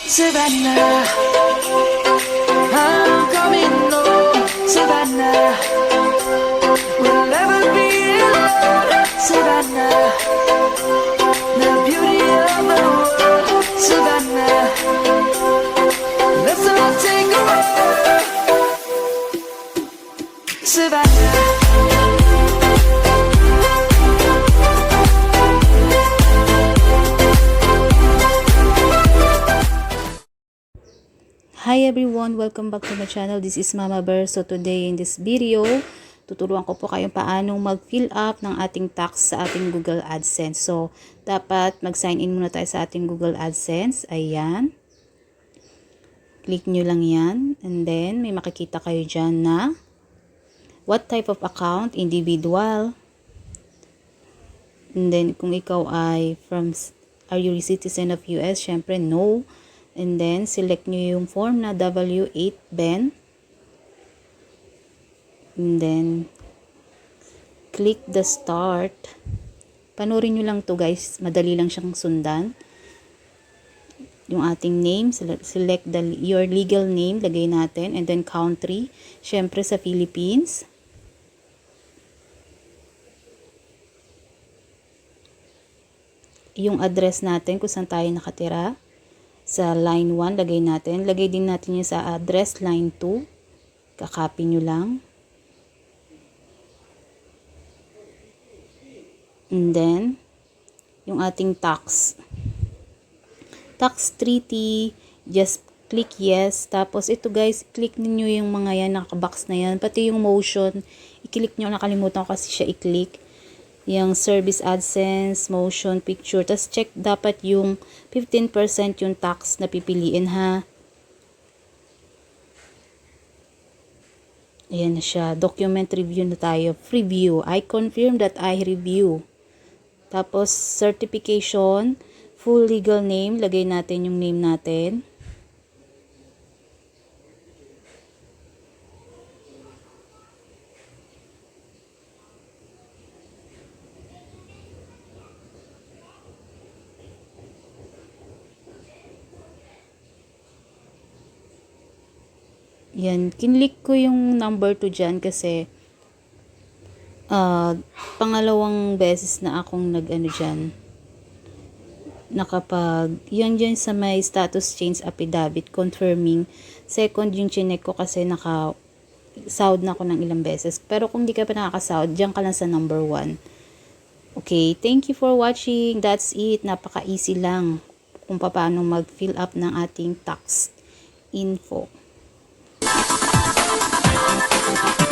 Savannah, I'm coming home. Savannah, we'll never be alone. Savannah, the beauty of the world. Savannah, let's all take a walk. Savannah. Hi everyone! Welcome back to my channel. This is Mama Bear. So today in this video, tuturuan ko po kayong paano mag-fill up ng ating tax sa ating Google Adsense. So dapat mag-sign in muna tayo sa ating Google Adsense. Ayan. Click nyo lang yan. And then may makikita kayo dyan na what type of account? Individual. And then kung ikaw ay are you a citizen of US? Syempre no. And then, select nyo yung form na W8 Ben. And then, click the start. Panoorin nyo lang to guys. Madali lang siyang sundan. Yung ating name, select your legal name, lagay natin. And then, country. Syempre sa Philippines. Yung address natin kung saan tayo nakatira. Sa line 1, lagay natin. Lagay din natin yung sa address, line 2. Kakopy nyo lang. And then, yung ating tax. Tax treaty, just click yes. Tapos ito guys, click niyo yung mga yan, nakabox na yan. Pati yung motion, i-click nyo. Nakalimutan ko kasi siya i-click. Yung service Adsense, motion, picture. Tapos check dapat yung 15% yung tax na pipiliin ha. Ayan na siya. Document review na tayo. Preview. I confirm that I review. Tapos certification, full legal name. Lagay natin yung name natin. Yan, kinlik ko yung number 2 dyan kasi pangalawang beses na akong nag-ano dyan. Yan dyan sa may status change affidavit confirming. Second yung chinek ko kasi naka-sahod na ako ng ilang beses. Pero kung di ka pa nakakasahod, dyan ka lang sa number 1. Okay, thank you for watching. That's it. Napaka-easy lang kung paano mag-fill up ng ating tax info. Thank you.